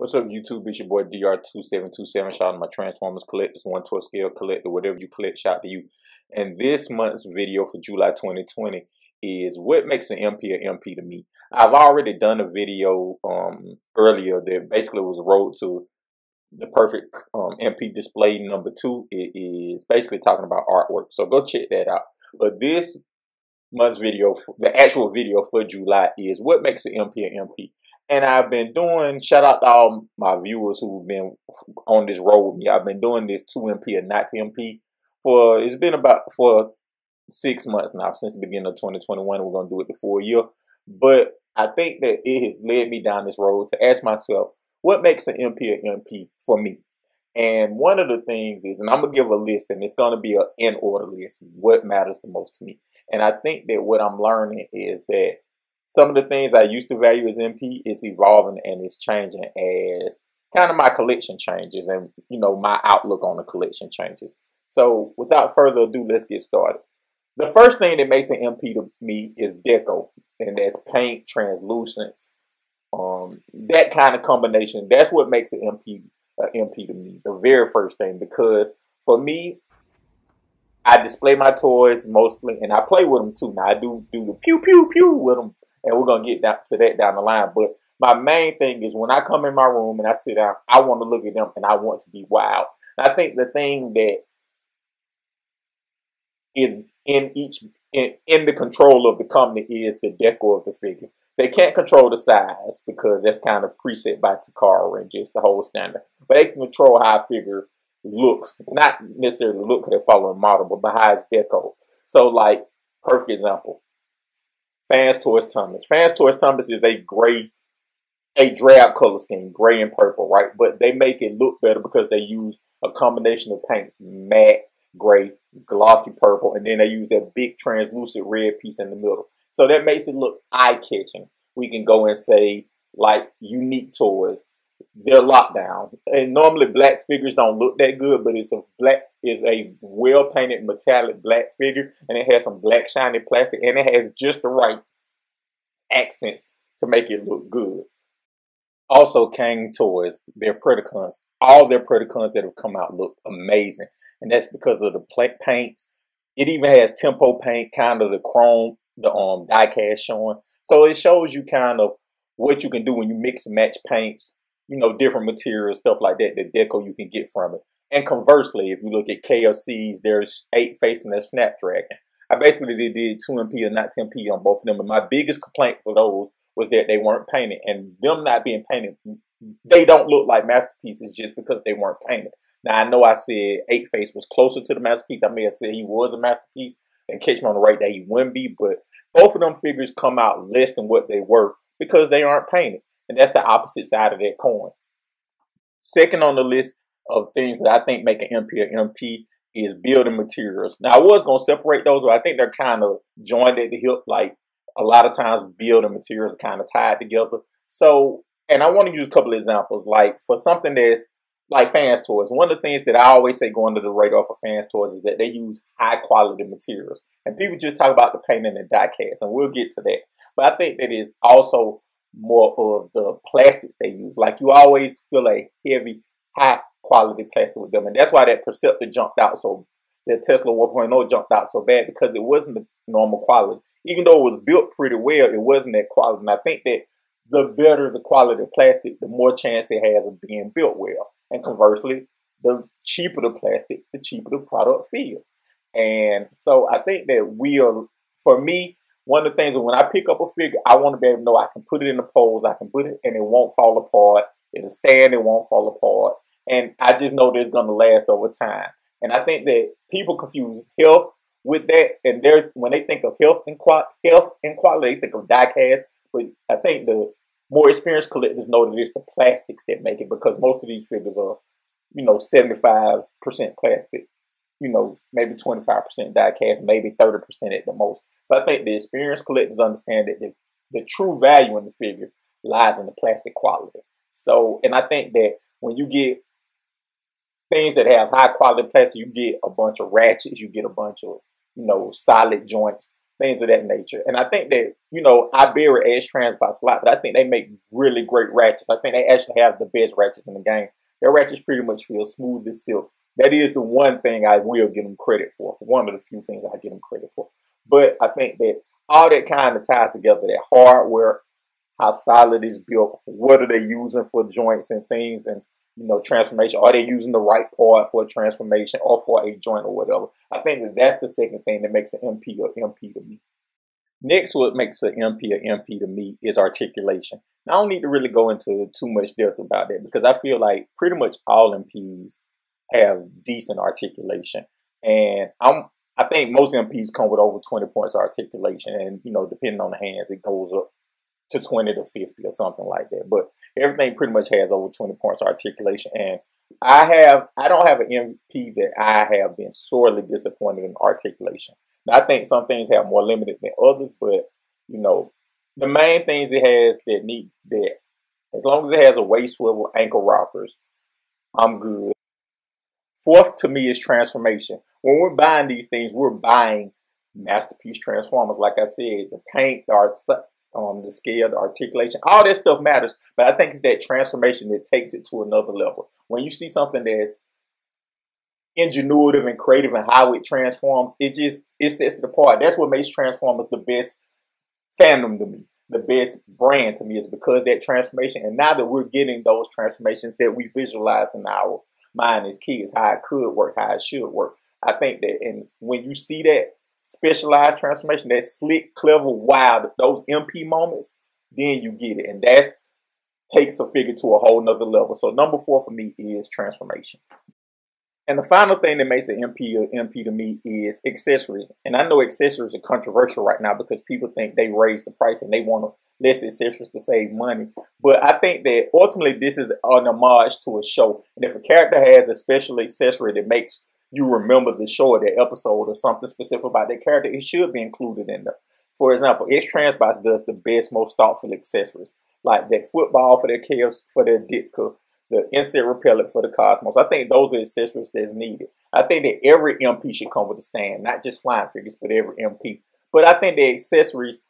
What's up, YouTube? It's your boy DR2727. Shout out to my Transformers collectors, 1/12 scale collector, whatever you collect, shout out to you. And this month's video for July 2020 is what makes an MP a MP to me. I've already done a video earlier that basically was road to the perfect MP display #2. It is basically talking about artwork, so go check that out. But this month's video, the actual video for July, is what makes an MP an MP. And I've been doing, shout out to all my viewers who've been on this road with me. I've been doing this 2MP and not MP for, it's been about for 6 months now, since the beginning of 2021. We're going to do it the full year. But I think that it has led me down this road to ask myself, what makes an MP an MP for me? And one of the things is, and I'm going to give a list, and it's going to be an in order list, what matters the most to me. And I think that what I'm learning is that some of the things I used to value as MP is evolving and it's changing as kind of my collection changes and, you know, my outlook on the collection changes. So without further ado, let's get started. The first thing that makes an MP to me is deco, and that's paint, translucence, that kind of combination. That's what makes an MP to me, the very first thing, because for me, I display my toys mostly, and I play with them too. Now I do the pew pew pew with them, and we're gonna get to that down the line. But my main thing is when I come in my room and I sit down, I want to look at them and I want to be wild. And I think the thing that is in the control of the company is the deco of the figure. They can't control the size because that's kind of preset by Takara and just the whole standard. But they can control how a figure looks, not necessarily the look because they follow a model, but how it's deco. So, like, perfect example, Fans Toys Thomas. Fans Toys Thomas is a drab color scheme, gray and purple, right? But they make it look better because they use a combination of paints, matte, gray, glossy purple, and then they use that big translucent red piece in the middle. So that makes it look eye-catching. We can go and say, like, unique toys, they're locked down. And normally black figures don't look that good, but it's a well-painted metallic black figure, and it has some black shiny plastic, and it has just the right accents to make it look good. Also, Kang Toys, their Predacons, all their Predacons that have come out look amazing. And that's because of the paints. It even has tempo paint, kind of the chrome, the die cast showing. So it shows you kind of what you can do when you mix and match paints, you know, different materials, stuff like that, the deco you can get from it. And conversely, if you look at KFC's, there's 8 facing their Snapdragon. I basically did 2MP and not 10P on both of them. And my biggest complaint for those was that they weren't painted. And them not being painted, they don't look like masterpieces just because they weren't painted. Now, I know I said 8 Face was closer to the masterpiece. I may have said he was a masterpiece and catch me on the right that he wouldn't be. But both of them figures come out less than what they were because they aren't painted. And that's the opposite side of that coin. Second on the list of things that I think make an MP an MP is building materials. Now, I was going to separate those, but I think they're kind of joined at the hip. Like, a lot of times building materials are kind of tied together. So, and I want to use a couple of examples. Like, for something that's like Fans Toys, one of the things that I always say going to the radar for Fans Toys is that they use high quality materials. And people just talk about the painting and die cast, and we'll get to that. But I think that is also more of the plastics they use. Like, you always feel a heavy, high quality plastic with them, and that's why that Perceptor jumped out so, that Tesla 1.0 jumped out so bad, because it wasn't the normal quality. Even though it was built pretty well, it wasn't that quality. And I think that the better the quality of plastic, the more chance it has of being built well. And conversely, the cheaper the plastic, the cheaper the product feels. And so I think that for me, one of the things that when I pick up a figure, I want to be able to know I can put it in the pose, I can put it and it won't fall apart. It'll stand, it won't fall apart. And I just know that it's going to last over time. And I think that people confuse health with that. And when they think of health and quality, they think of die cast. But I think the more experienced collectors know that it's the plastics that make it, because most of these figures are, you know, 75% plastic, you know, maybe 25% die cast, maybe 30% at the most. So I think the experienced collectors understand that the true value in the figure lies in the plastic quality. So, and I think that when you get things that have high quality plastic, you get a bunch of ratchets, you get a bunch of, you know, solid joints, things of that nature. And I think that, you know, I bury x-transbots a lot, but I think they make really great ratchets. I think they actually have the best ratchets in the game. Their ratchets pretty much feel smooth as silk. That is the one thing I will give them credit for. One of the few things I give them credit for. But I think that all that kind of ties together, that hardware, how solid it's built, what are they using for joints and things, and, you know, transformation. Are they using the right part for a transformation or for a joint or whatever? I think that that's the second thing that makes an MP or MP to me. Next, what makes an MP or MP to me is articulation. Now, I don't need to really go into too much depth about that because I feel like pretty much all MPs have decent articulation. And I think most MPs come with over 20 points of articulation. And, you know, depending on the hands, it goes up to 20 to 50 or something like that. But everything pretty much has over 20 points of articulation. And I don't have an MP that I have been sorely disappointed in articulation. Now, I think some things have more limited than others, but, you know, the main things it has that as long as it has a waist swivel, ankle rockers, I'm good. Fourth to me is transformation. When we're buying these things, we're buying masterpiece transformers. Like I said, the paint, the scale, the articulation, all that stuff matters. But I think it's that transformation that takes it to another level. When you see something that's ingenuitive and creative and how it transforms, it sets it apart. That's what makes Transformers the best fandom to me, the best brand to me, is because that transformation. And now that we're getting those transformations that we visualize in our mind as kids, how it could work, how it should work, I think that, and when you see that specialized transformation, that slick, clever, wild, those MP moments, then you get it. And that takes a figure to a whole nother level. So number 4 for me is transformation. And the final thing that makes an MP or MP to me is accessories. And I know accessories are controversial right now because people think they raise the price and they want less accessories to save money. But I think that ultimately this is an homage to a show. And if a character has a special accessory that makes you remember the show or the episode or something specific about that character, it should be included in there. For example, x-transbots does the best, most thoughtful accessories, like that football for their chaos, for their Ditka, the insect repellent for the Cosmos. I think those are accessories that's needed. I think that every MP should come with a stand, not just flying figures, but every MP. But I think the accessories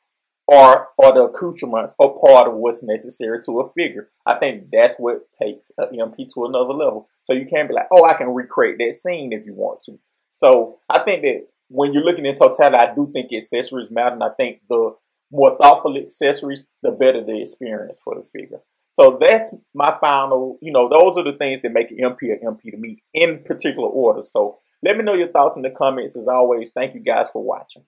or the accoutrements are part of what's necessary to a figure. I think that's what takes an MP to another level. So you can't be like, oh, I can recreate that scene if you want to. So I think that when you're looking in totality, I do think accessories matter. And I think the more thoughtful accessories, the better the experience for the figure. So that's my final, you know, those are the things that make an MP or MP to me in particular order. So let me know your thoughts in the comments. As always, thank you guys for watching.